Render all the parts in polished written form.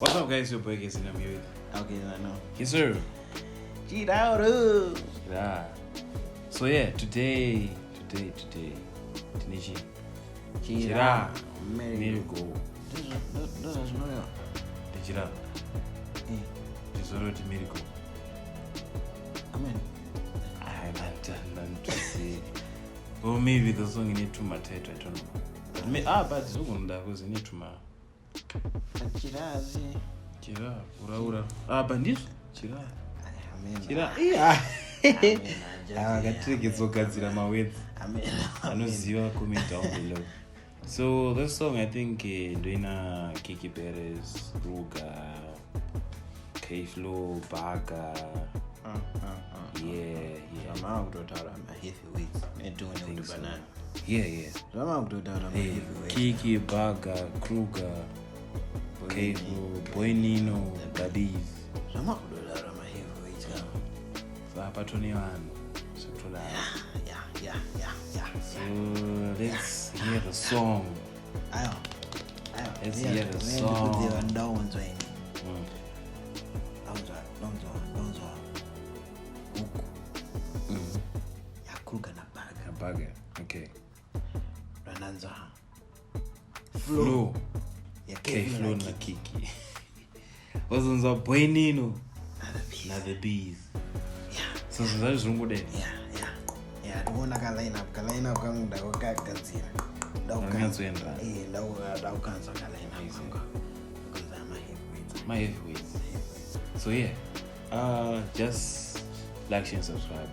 What's up, guys? Your boy is in the music. Okay, I know. Yes, sir. Chiraaa. Yeah. So yeah, today, Tinichi. Chiraaa. Miracle. Those are no. The Chiraaa. It's already miracle. Amen. I haven't done that to say. Or maybe the song in it to my tattoo. I don't know. But it's all because in it to my. Chiraaa. Ura. But this Chiraaa. Amen. Chiraaa. Yeah. I got to get so good in my way. I know zero comment down below. So this song, I think, Dina, Kiki Perez, Ruga, K-Flow, Bagga. Yeah. I'm out of my heavyweights. And doing it with banana. Yeah. I'm out of my heavyweights. Kiki, Bagga, Kruger, K-Flow, Boinino, Daddies. I'm out of my heavyweights. So I patron one. So Yeah. So let's hear the song. Let's hear the song. Don't Bagga. Okay. Flow. K-Flow na Kiki. Wazonza Boinino na the bees. So that is wrong there. Yeah, I want to line up come down cancel. My heavyweights. So yeah. Just like, share, and subscribe.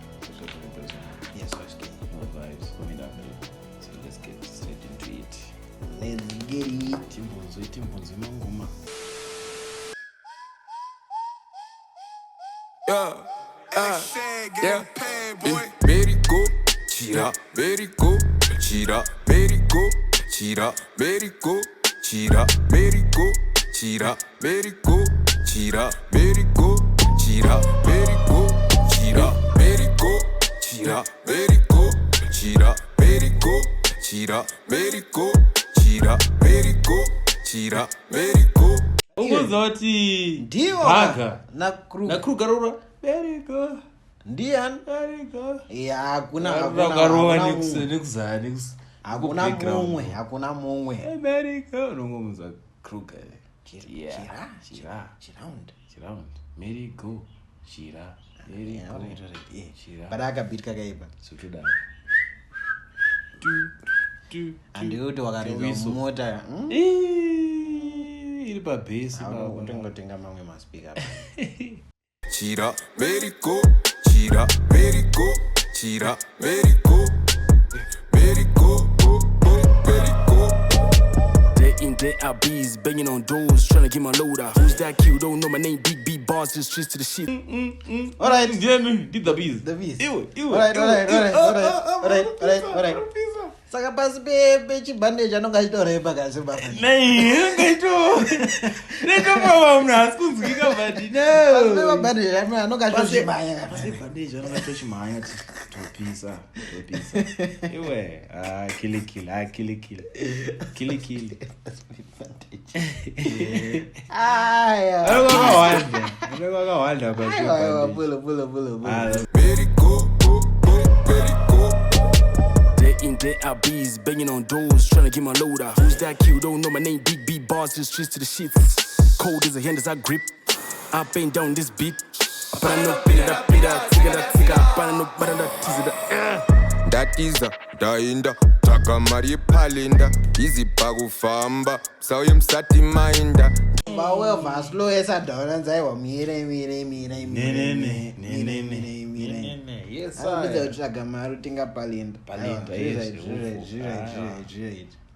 Yes, okay. No vibes. Comment down below. So let's get straight into it. Let's get it. Timbonzo mangoma. Yeah. Very good, Chiraaa, very good, Chiraaa, very good, Chiraaa, very good, Chiraaa, very good, Chiraaa, very good, Chiraaa, very good, Chiraaa, very good, Chiraaa, very good, Chiraaa, very good, Chiraaa, very good, Chiraaa, very good, Chiraaa, very good, Chiraaa, very good. Ungozoti Ndio na Kruger rura very good. Ndian Very good. ya hakuna mumwe America unongomuza Kruger. Chiraaa. Miracle. Chiraaa. Chiraaa. Baraka beat kakaiba So to that. andikuti wakariza mota Iri pa base baba tenga mamwe maspika Chiraaa, very good, Chiraaa, very good, Chiraaa, very good, very good, very good. Day in, day out, bees banging on doors, trying to get my load out. Who's that cute? Don't know my name, big bars, just streets to the shit. Alright, did the bees. Alright. Saka pasi pe chibandage anonga chitoreba kasi baba. Baba mna sikuzikika but no. Pasi pe bandage anonga chitoreba. Pasi bandage anonga chitoreba. Topisa. Iwe, kili. Aya. Akawanda Pulo. Very good, very good. Day in, day out, bees banging on doors, trying to get my load out. Who's that cute? Don't know my name, big bars, just streets to the shit. Cold as a hand as I grip. I bang down this beat. But I know tiga, but I know teaser. That is a dainda, takamari palinda, easy bagufamba, sauye msati mainda. Bawe vaslo esa dona nzaiwa mire. Yes, Biza utsvaga mari tinga palinda.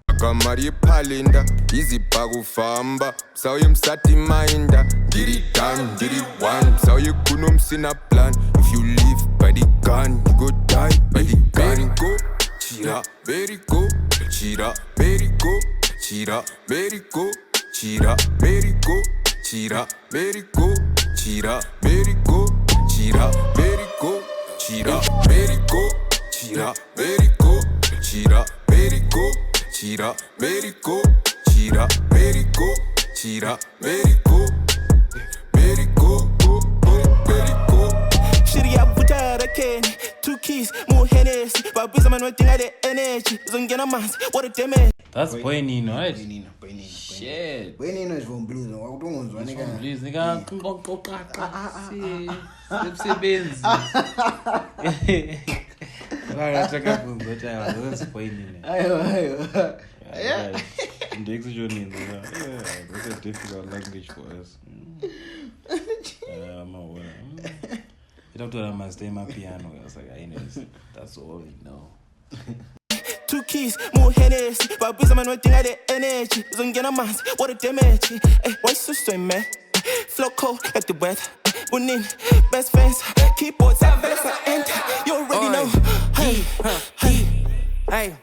Takamari palinda, easy bagufamba, sauye msati mainda. Did it done, did it one, sauye kunum sina plan. If you live by the gun, you go die by the gun. Very good, Chiraaa, very good, Chiraaa, very good, Chiraaa, very good, Chiraaa, very good, Chiraaa, very good, Chiraaa, very good, Chiraaa, very good, Chiraaa, very good, Chiraaa, very good, Chiraaa, very good, Chiraaa, very good, Chiraaa, Merico, Merico, Merico. Chiraaa butara ken, 2 keys, more Hennessy. But busy man waiting at the energy. Zongena mans, what a damage. That's Boy Nino, right? Shit. Boy Nino is from blues. What don't want to Please, nigga. Sebenzi. That's Boy Nino. Ayo. Yeah. That's a difficult language for us. You don't tell them stay my piano. I was like, anyways, that's all we know. 2 keys, more Hennessy. But busy man waiting at the energy. Zongena mans, what a damage. Hey, why so straight, man? Flow cold like the weather. Winning, best friends, keyboards, and you already know. Hey.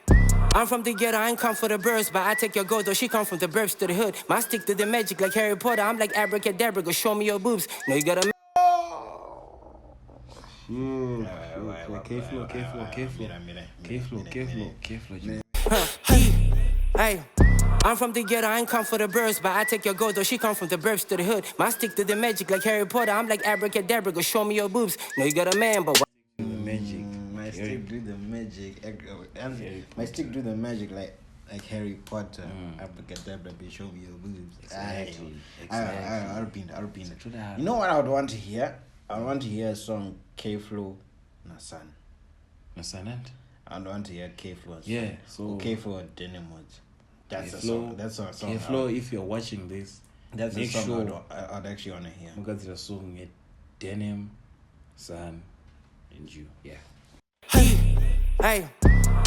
I'm from the ghetto, I ain't come for the birds, but I take your gold, though she come from the burbs to the hood. My stick to the magic like Harry Potter, I'm like abracadabra, go show me your boobs. Now you gotta Careful. Hey, I'm from the ghetto, I ain't come for the birds, but I take your gold, though she come from the burbs to the hood. My stick to the magic like Harry Potter, I'm like abracadabra, go show me your boobs. Now you got a man, but Magic. My stick do the magic. My stick do the magic like Harry Potter. Abracadabra, show me your boobs. Exactly. I'll repeat. You know what I would want to hear? I want to hear a song K-Flow Nasan. Nasanant? I want to hear K-Flow. Yeah, so K-Flow Denimot. That's a K-Flow, song. That's a song. K-Flow, if you're watching this, That's a make song sure I'd actually want to hear. because it's a song with Denim, San, and you. Yeah. hey,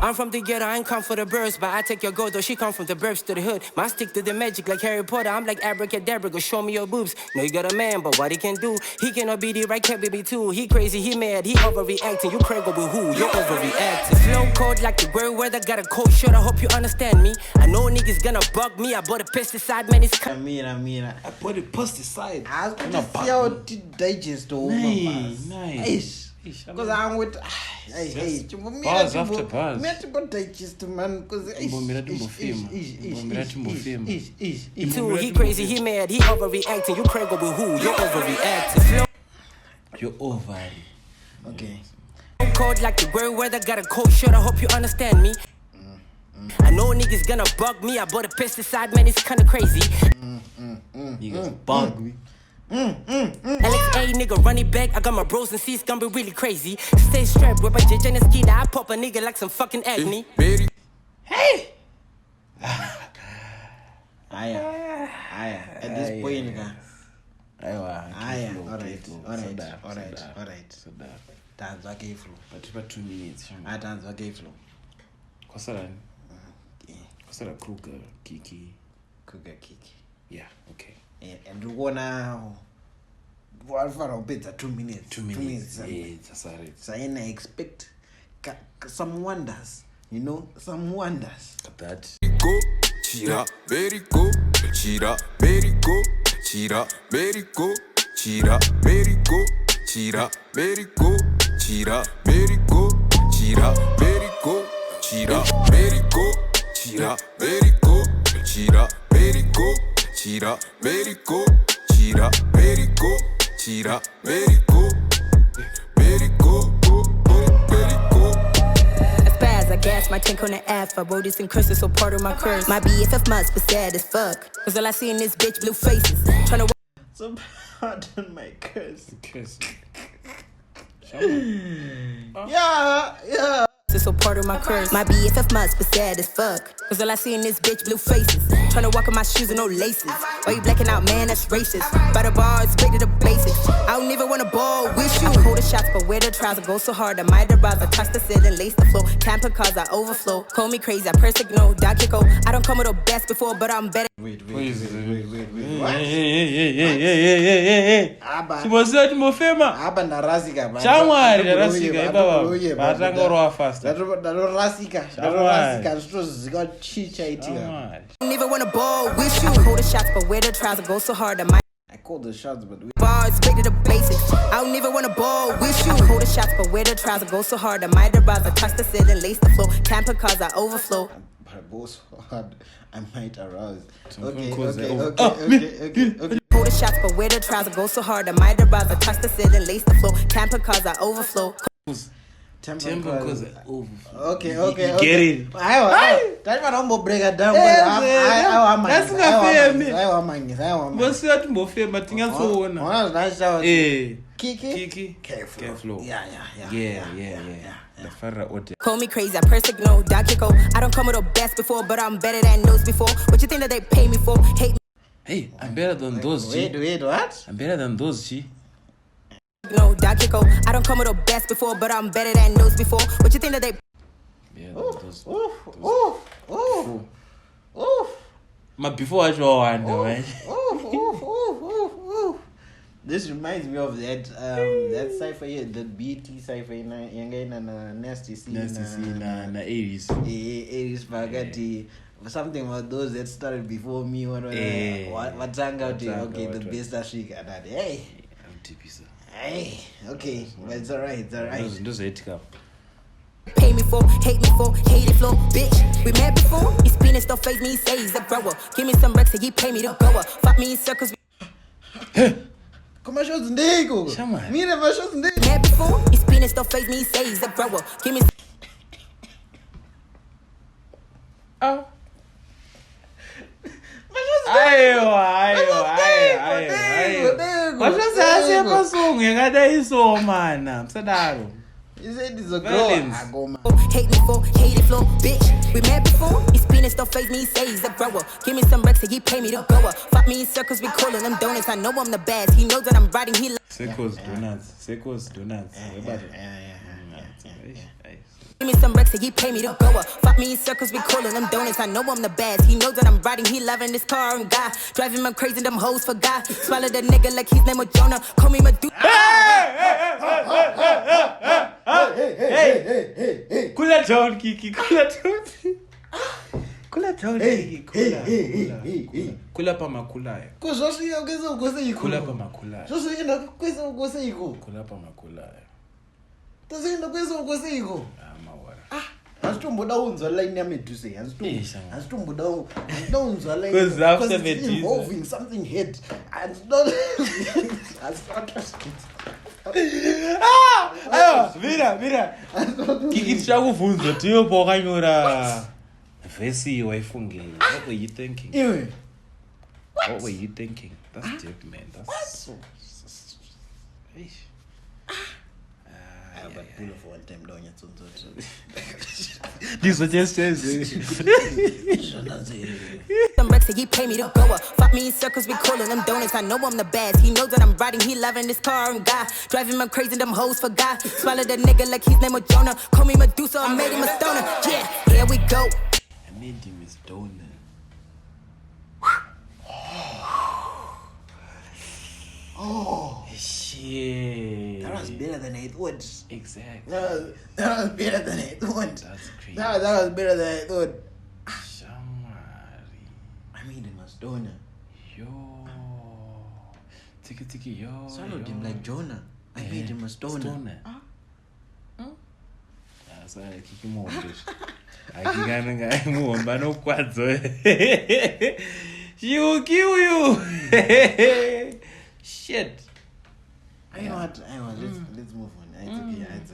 I'm from the ghetto, I ain't come for the birds, but I take your gold, though she come from the burbs to the hood. My stick to the magic like Harry Potter, I'm like abracadabra, go show me your boobs. Know you got a man, but what he can do? He cannot be the right cat baby too. He crazy, he mad, he overreacting. You pray go with who? You're overreacting. Flow cold like the world weather, got a cold shirt, I hope you understand me. I know niggas gonna bug me, I bought a pesticide, man, it's I mean. I put a pesticide. I was going to see how it digest over. Nice. Because I'm with. Bars after bars. Me to digest, man. Because too. He crazy, he mad, he overreacting. You pray go with who? You're overreacting. You're over. Okay. Cold like the world weather, got a cold shirt, I hope you understand me. I know niggas gonna bug me, I bought a pesticide, man, it's kinda crazy. Niggas bug me. LXA nigga run it back, I got my bros and C's gonna be really crazy. Stay strapped with my JJ and a skeeter, I pop a nigga like some fucking acne. Hey! Aya. At this point, nigga. Alright. Dance wa K-Flow. But 2 minutes. Dance wa K-Flow. Kwasara Kruger, Kiki. Yeah, okay. And you wanna what for a bit 2 minutes. 2 minutes. Yeah, that's all right. So I expect some wonders. You know, some wonders. Got that. Chiraaa, Merico, Chiraaa, Merico, Chiraaa, Merico, Chiraaa, Merico, Chiraaa, Merico, Chiraaa, Merico, Chiraaa, Merico, Chiraaa, Merico, Chiraaa, Merico, Chiraaa, Merico, Chiraaa, Merico, Chiraaa, Merico, Chiraaa, Merico, Merico, Merico. Spaz, I gas my tank on the ass. I wrote this in cursive, so part of my curse. My BFF must be sad as fuck. Cause all I see in this bitch blue faces. Tryna So pardon my curse. Yeah. so part of my curse. My BFF must be sad as fuck. Cause all I see in this bitch blue faces. Tryna walk in my shoes with no laces. Why you blacking out, man? That's racist. By the bars, straight to the basics. I don't even wanna ball with you. Hold the shots, but wear the trousers. Go so hard, I might arrive. I touch the ceiling, lace the floor. Tamper cause I overflow. Call me crazy, I persig dog kicko. I don't come with a best before, but I'm better. Wait. What? Hey. Simozeti mofema. Aba na rasika. Chamwari rasika ibaba. Batangorwa fast. Dalo rasika. Zika chicha itika. Don't even wanna ball with you. Hold the shots, but wear the trousers. Go so hard, I might. I call the shots, but we Bars, straight to the basics. I don't even wanna ball with you. Hold the shots, but wear the trousers. Go so hard, I might arrive. I touch the ceiling, lace the floor. Tamper cause I overflow. go so hard, I might arouse. Okay. Pull the shots, but wear the trouser. Go so hard, I might arouse. I touch the ceiling, lace the floor. Temper cause I overflow. Temper cause I overflow. Okay. Get it? That's what I'm gonna break it down. That's not fair, man. I want What's that more fair? But things so on. Kiki. Careful. Yeah. The Farah order. Call me crazy, I persig, dog kicko. I don't come with the best before, but I'm better than those before. What you think that they pay me for? Hate me. Hey, I'm better than those, G. Wait, what? I'm better than those, G. No, dog kicko. I don't come with the best before, but I'm better than those before. What you think that they Yeah, those. But before I draw one, man. This reminds me of that cipher here, that BT cipher in nasty scene. Nasty scene, na 80s. 80s spaghetti. Something about those that started before me. What sang out here? Okay, the best Ashika. Hey. I'm TP, sir. Hey. Okay, but it's alright. Those 8 cup. pay me for, hate me for, hate it flow, bitch. We met before, he's penis don't phase me, he say he's a grower. Give me some recs and he pay me to go up. Fuck me in circles. Come on, shows ndigo. Mira, mas shows ndigo. Met before, he's penis don't phase me, he say he's a grower. Give me Oh. Ayo. Washo sase pasung ngada iso mana. Msadaro. You said it's a girl. hate me for, hate it flow, bitch. We met before, he's penis don't phase me, he say he's a grower. Give me some recs and he pay me to go up. Fuck me in circles, we calling them donuts. I know I'm the best. He knows that I'm riding. He Seco's donuts. Give me some recs and he pay me to go up. Fuck me in circles, we calling them donuts. I know I'm the best. He knows that I'm riding. He loving this car and guy. Driving him crazy, them hoes for God. Swallow the nigga like his name was Jonah. Call me Medusa. Hey. Kula down, Kiki. Kula down, Kiki. Kula pa makula. Kula pa makula. Asitomboda unzwa line ya Medusa. Asitomboda unzwa line. Because after Medusa involving something head and not. Mira. Kiki tshakuvunza tiyo pokanyora. Vesi waifungile. What were you thinking? What were you thinking? That's deep, man. That's so. But pull off one time down your tongue. This was just says. Some recs and he pay me to go up. Fuck me in circles, we calling them donuts. I know I'm the best. He knows that I'm riding. He loving this car and guy. Driving him crazy, them hoes for God. Swallow the nigga like his name was Jonah. Call me Medusa, I made him a stoner. Yeah, here we go. I made him a stoner. Oh shit. That was better than I thought. Exactly. That was better than I thought. That's crazy. That was better than I thought. Shamari. I made him a stoner. Yo. Tiki, yo. Swallowed him like Jonah. I made him a stoner. Sorry, Kiki more. I can't move, but no quads. She will kill you. Shit. I know what. Let's move on. It's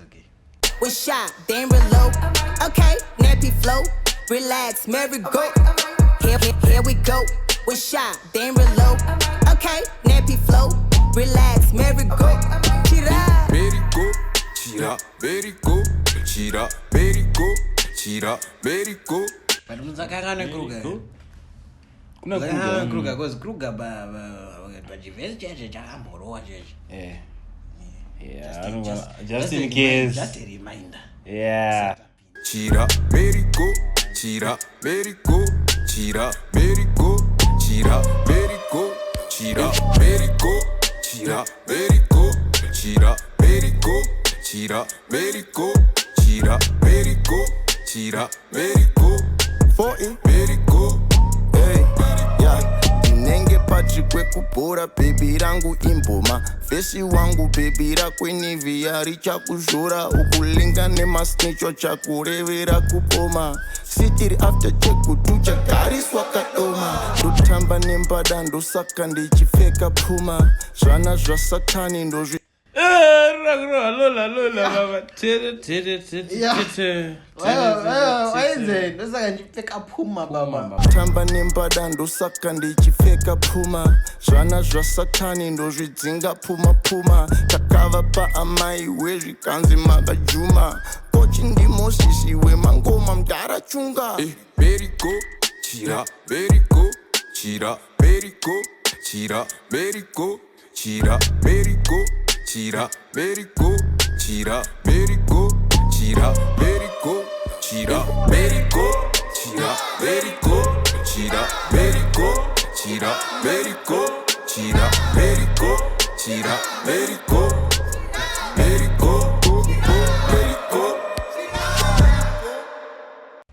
okay. We shot, then reload. Okay, nappy flow. Relax, merry go. Here we go. We shot, then reload. Okay, nappy flow. Relax, merry go. Chiraaa. Merry go. Chiraaa. Merry go. Chiraaa. Merry go. Chiraaa. Merry go. But mzakakana Kruger. Kuna Kruger because Kruger ba jivesi chakamborowa cheche. Yeah, I don't know. Just in case. Just a reminder. Yeah. Chiraaa. Merry go. Chiraaa. Merry go. Chiraaa. Merry go. Chiraaa. Merry go. Chiraaa. Merry go. Chiraaa. Merry go. Chiraaa. Merry go. Chiraaa. Merry go. Chiraaa. Merry go. Chiraaa. Merry go. 14. Merry go. Hey, yeah. Nenge pa Patrick kwekubhora baby rangu imboma Fesi wangu baby rakweniviya richakuzhora Ukulinga nemasnicho chakurevera kupoma Sitiri after chekutu chagariswa kadoma Ndotamba nembada ndosaka ndichipfeka puma Zvana zvasatani ndozvi Lola, baba. Ndosaka ndichipfeka puma baba. Tamba nembada ndosaka ndichipfeka puma Zvana zvasatani ndozvidzinga puma Takava pa amai wezvikanzi makajuma Kochi ndimosisi wemangoma mdara chunga Beriko, Chiraaa, Beriko, Chiraaa, Beriko, Chiraaa, Beriko, Chiraaa, Beriko, Chiraaa, Beriko, Chiraaa, Beriko, Chiraaa, Beriko, Chiraaa, Beriko, Chiraaa, Beriko, Chiraaa, Beriko, Chiraaa, Beriko, Chiraaa, Beriko, Chiraaa, Beriko, Beriko, Beriko.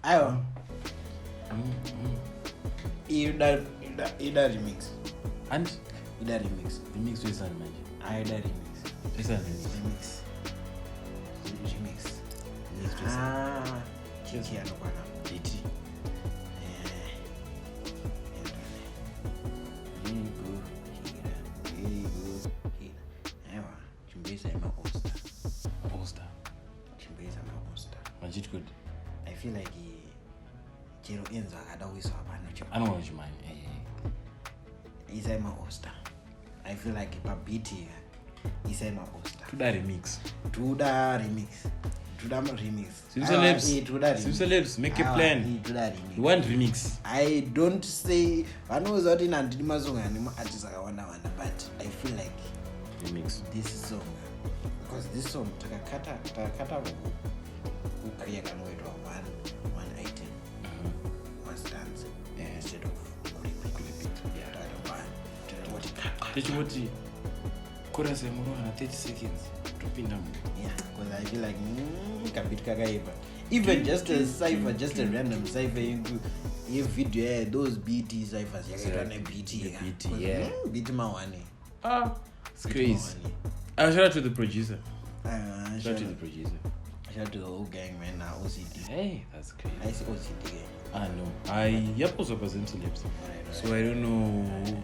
Ayo. Ida remix. And Ida remix. remix with San Manje. Ida remix. Listen remix. Remix. Chiki anokwana. JT. Very good. Ewa, chimbeza maposter. Poster. Chimbeza maposter. Majid good. I feel like chero enza adawiswa hapana chero. I know what you mean. Isa maposter. I feel like babiti isa maposter. To that remix. Zimcelebs, make a plan. You want remix? I don't say vanoza kuti nandidi mazonga nemuartist akawanda but I feel like Remix. this song because this song takakata ukriya kanoitwa one item one stance instead of repeat. Techimoti chorus yemurona 30 seconds topinda mu. Yeah, because I feel like kabit kakaipa. Even just a cipher, just a random cipher into a video, those BT ciphers, you can run a BT. Yeah. BT mawani. It's crazy. Shout out to the producer. Shout Shout out to the producer. Shout out to the whole gang, man. Now OCD. Hey, that's crazy. I see OCD gang. I know. I also was zimcelebs. So I don't know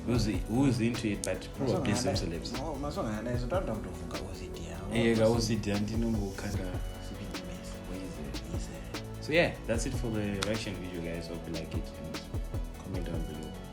who's into it, but probably zimcelebs. No, my song I don't talk to OCD. Yeah, OCD and kinda. So yeah, that's it for the reaction video, guys. Hope you like it and comment down below.